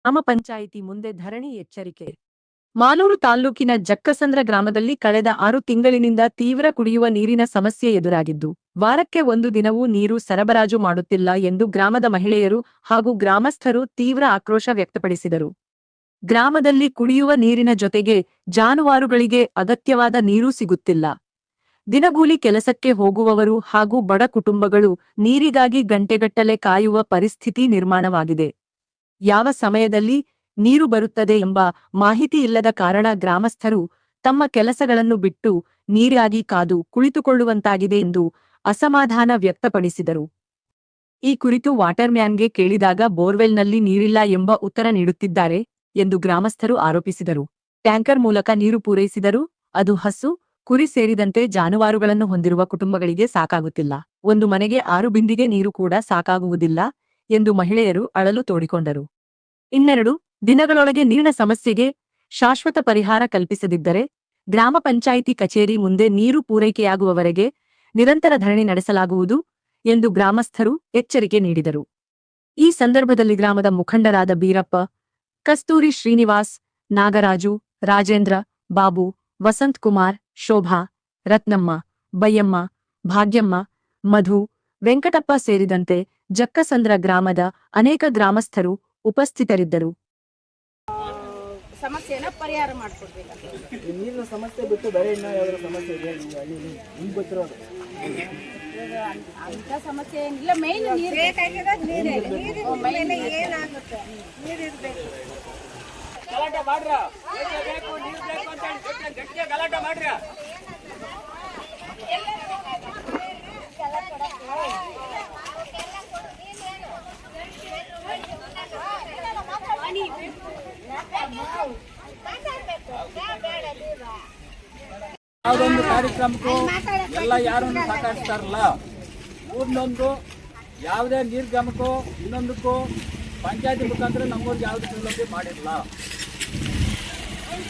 ಗ್ರಾಮ ಪಂಚಾಯಿತಿ ಮುಂದೆ ಧರಣಿ ಎಚ್ಚರಿಕೆ. ಮಾಲೂರು ತಾಲ್ಲೂಕಿನ ಜಕ್ಕಸಂದ್ರ ಗ್ರಾಮದಲ್ಲಿ ಕಳೆದ 6 ತಿಂಗಳಿನಿಂದ ತೀವ್ರ ಕುಡಿಯುವ ನೀರಿನ ಸಮಸ್ಯೆ ಎದುರಾಗಿದ್ದು, ವಾರಕ್ಕೆ 1 ದಿನವೂ ನೀರು ಸರಬರಾಜು ಮಾಡುತ್ತಿಲ್ಲ ಎಂದು ಗ್ರಾಮದ ಮಹಿಳೆಯರು ಹಾಗೂ ಗ್ರಾಮಸ್ಥರು ತೀವ್ರ ಆಕ್ರೋಶ ವ್ಯಕ್ತಪಡಿಸಿದರು. ಗ್ರಾಮದಲ್ಲಿ ಕುಡಿಯುವ ನೀರಿನ ಜೊತೆಗೆ ಜಾನುವಾರುಗಳಿಗೆ ಅಗತ್ಯವಾದ ನೀರು ಸಿಗುತ್ತಿಲ್ಲ. ದಿನಗೂಲಿ ಕೆಲಸಕ್ಕೆ ಹೋಗುವವರು ಹಾಗೂ ಬಡ ಕುಟುಂಬಗಳು ನೀರಿಗಾಗಿ ಗಂಟೆಗಟ್ಟಲೆ ಕಾಯುವ ಪರಿಸ್ಥಿತಿ ನಿರ್ಮಾಣವಾಗಿದೆ. ಯಾವ ಸಮಯದಲ್ಲಿ ನೀರು ಬರುತ್ತದೆ ಎಂಬ ಮಾಹಿತಿ ಇಲ್ಲದ ಕಾರಣ ಗ್ರಾಮಸ್ಥರು ತಮ್ಮ ಕೆಲಸಗಳನ್ನು ಬಿಟ್ಟು ನೀರಿಗಾಗಿ ಕಾದು ಕುಳಿತುಕೊಳ್ಳುವಂತಾಗಿದೆ ಎಂದು ಅಸಮಾಧಾನ ವ್ಯಕ್ತಪಡಿಸಿದರು. ಈ ಕುರಿತು ವಾಟರ್ಮ್ಯಾನ್ಗೆ ಕೇಳಿದಾಗ ಬೋರ್ವೆಲ್ನಲ್ಲಿ ನೀರಿಲ್ಲ ಎಂಬ ಉತ್ತರ ನೀಡುತ್ತಿದ್ದಾರೆ ಎಂದು ಗ್ರಾಮಸ್ಥರು ಆರೋಪಿಸಿದರು. ಟ್ಯಾಂಕರ್ ಮೂಲಕ ನೀರು ಪೂರೈಸಿದರೂ ಅದು ಹಸು, ಕುರಿ ಸೇರಿದಂತೆ ಜಾನುವಾರುಗಳನ್ನು ಹೊಂದಿರುವ ಕುಟುಂಬಗಳಿಗೆ ಸಾಕಾಗುತ್ತಿಲ್ಲ. ಒಂದು ಮನೆಗೆ 6 ಬಿಂದಿಗೆ ನೀರು ಕೂಡ ಸಾಕಾಗುವುದಿಲ್ಲ ಎಂದು ಮಹಿಳೆಯರು ಅಳಲು ತೋಡಿಕೊಂಡರು. 12 ದಿನಗಳೊಳಗೆ ನೀರಿನ ಸಮಸ್ಯೆಗೆ ಶಾಶ್ವತ ಪರಿಹಾರ ಕಲ್ಪಿಸದಿದ್ದರೆ ಗ್ರಾಮ ಪಂಚಾಯಿತಿ ಕಚೇರಿ ಮುಂದೆ ನೀರು ಪೂರೈಕೆಯಾಗುವವರೆಗೆ ನಿರಂತರ ಧರಣಿ ನಡೆಸಲಾಗುವುದು ಎಂದು ಗ್ರಾಮಸ್ಥರು ಎಚ್ಚರಿಕೆ ನೀಡಿದರು. ಈ ಸಂದರ್ಭದಲ್ಲಿ ಗ್ರಾಮದ ಮುಖಂಡರಾದ ಬೀರಪ್ಪ, ಕಸ್ತೂರಿ ಶ್ರೀನಿವಾಸ್, ನಾಗರಾಜು, ರಾಜೇಂದ್ರ, ಬಾಬು, ವಸಂತ್ ಕುಮಾರ್, ಶೋಭಾ, ರತ್ನಮ್ಮ, ಬಯ್ಯಮ್ಮ, ಭಾಗ್ಯಮ್ಮ, ಮಧು, ವೆಂಕಟಪ್ಪ ಸೇರಿದಂತೆ ಜಕ್ಕಸಂದ್ರ ಗ್ರಾಮದ ಅನೇಕ ಗ್ರಾಮಸ್ಥರು ಉಪಸ್ಥಿತರಿದ್ದರು. ಸಮಸ್ಯೆನ ಪರಿಹಾರ ಮಾಡಿಕೊಡ್ಬೇಕು. ನೀರಿನ ಸಮಸ್ಯೆ ಬಿಟ್ಟು ಬೇರೆ ಇನ್ನೂ ಯಾವ್ದಾದ್ರು ಸಮಸ್ಯೆ ಇದೆ ನಿಮ್ಗೆ ಗೊತ್ತಿರೋದು? ಅಂತ ಸಮಸ್ಯೆ ಏನಿಲ್ಲ. ಮೇನ್ ನೀರು ಬೇಕಾಗಿರೋದು. ಏನಾಗುತ್ತೆ ನೀರು ಇರಬೇಕು. ಗಲಾಟೆ ಮಾಡ್ರ, ಬೇಕು ನೀರು ಬೇಕು ಅಂತ ಗಟ್ಟಿಗೆ ಗಲಾಟೆ ಮಾಡ್ರ. ಯಾವುದೊಂದು ಕಾರ್ಯಕ್ರಮಕ್ಕೂ ಎಲ್ಲ ಯಾರನ್ನು ಸಾಕಾಡ್ತಾರಲ್ಲ, ಊರಿನೊಂದು ಯಾವುದೇ ನಿರ್ಗಮಕ್ಕೂ ಇನ್ನೊಂದಕ್ಕೂ ಪಂಚಾಯತಿ ಮುಖಾಂತರ ನಮ್ಮೂರಿಗೆ ಯಾವ್ದು ಸೌಲಭ್ಯ ಮಾಡಿರಲ್ಲ.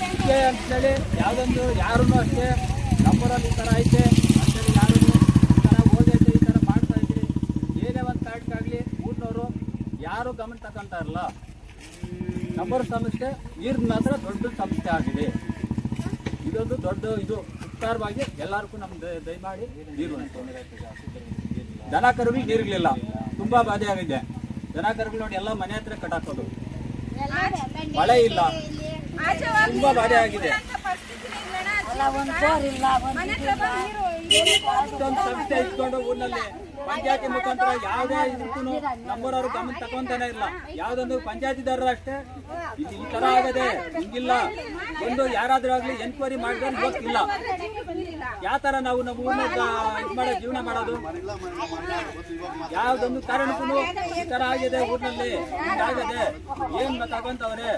ಹೀಗೆ ಅಂತೇಳಿ ಯಾವುದೊಂದು ಯಾರೂ ಅಷ್ಟೇ ನಮ್ಮೂರಲ್ಲಿ ಈ ಥರ ಐತೆ ಅಂತೇಳಿ ಯಾರೂ ಈ ಥರ ಓದೈತೆ ಈ ಥರ ಮಾಡ್ತಾ ಇದ್ರಿ ಏನೇ ಒಂದು ಕಾರ್ಯಕ್ಕಾಗಲಿ ಊರಿನವರು ಯಾರೂ ಗಮನ ತಗೊಂತಾರಲ್ಲ. ನಮ್ಮೂರ ಸಮಸ್ಯೆ ನೀರಿನ ಮಾತ್ರ ದೊಡ್ಡ ಸಮಸ್ಯೆ ಆಗಿದೆ. ಇದೊಂದು ದೊಡ್ಡ ಇದು ವಿಸ್ತಾರವಾಗಿ ಎಲ್ಲರಿಗೂ ನಮ್ಗೆ ದಯಮಾಡಿ ನೀರು. ದನ ಕರುಗಳಿಗೆ ನೀರಿರಲಿಲ್ಲ, ತುಂಬ ಬಾಧೆ ಆಗಿದೆ. ದನ ಕರುಗಳು ನೋಡಿ ಎಲ್ಲ ಮನೆ ಹತ್ರ ಕಟ್ಟಾಕೋದು, ಮಳೆ ಇಲ್ಲ, ತುಂಬ ಬಾಧೆ ಆಗಿದೆ. ಇಷ್ಟೊಂದು ಸಮಸ್ಯೆ ಇಟ್ಕೊಂಡು ಊರಿನಲ್ಲಿ ಪಂಚಾಯತಿ ಮುಖಾಂತರ ಯಾವುದೇ ಇದಕ್ಕೂ ನಮ್ಮೂರವ್ರು ಗಮನ ತಗೊಂತಾನೆ ಇಲ್ಲ. ಯಾವುದೊಂದು ಪಂಚಾಯತಿದಾರರು ಅಷ್ಟೇ ಇದು ಈ ತರ ಆಗದೆ ಹಿಂಗಿಲ್ಲ ಒಂದು ಯಾರಾದ್ರೂ ಆಗ್ಲಿ ಎನ್ಕ್ವೈರಿ ಮಾಡಿದ್ರೆ ಗೊತ್ತಿಲ್ಲ. ಯಾವ ತರ ನಾವು ನಮ್ಮ ಊರಿನ ಇದು ಮಾಡೋ ಜೀವನ ಮಾಡೋದು? ಯಾವ್ದೊಂದು ಕಾರಣಕ್ಕೂ ಈ ತರ ಆಗಿದೆ ಊರಿನಲ್ಲಿ, ಹಿಂಗಾಗದೆ ಏನ್ ತಗೊಂತವ್ರೆ.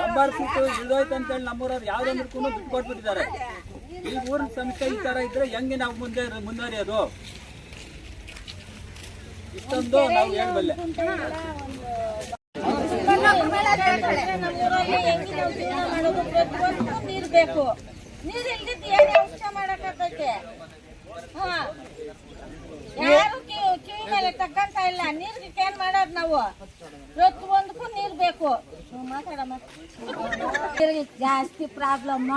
ನಂಬರ್ ಸೀಟು ಇಳ್ದೋಯ್ತು ಅಂತೇಳಿ ನಮ್ಮೂರವ್ರು ಯಾವ್ದೊಂದಕ್ಕೂ ಬಿಟ್ಕೊಟ್ಬಿಟ್ಟಿದ್ದಾರೆ. ಈ ಊರಿನ ಸಮಸ್ಯೆ ಈ ತರ ಇದ್ರೆ ಹೆಂಗೆ ನಾವು ಮುಂದುವರಿಯೋದು? ಇಷ್ಟೊಂದು ನಾವು ಹೇಳ್ಬಲ್ಲೆ. ನೀರು ಬೇಕು. ನೀರು ಇಲ್ದಿದ್ದು ಏನು ಔಷಧ ಮಾಡಕ್ಕೆ ಯಾರು ಕಿವಿ ಮೇಲೆ ತಕ್ಕಂತ ಇಲ್ಲ. ನೀರ್ಗೆ ಏನ್ ಮಾಡೋದು ನಾವು? ಪ್ರತಿಯೊಂದಕ್ಕೂ ನೀರು ಬೇಕು. ಮಾತಾಡಮ್ಮ. ಜಾಸ್ತಿ ಪ್ರಾಬ್ಲಮ್.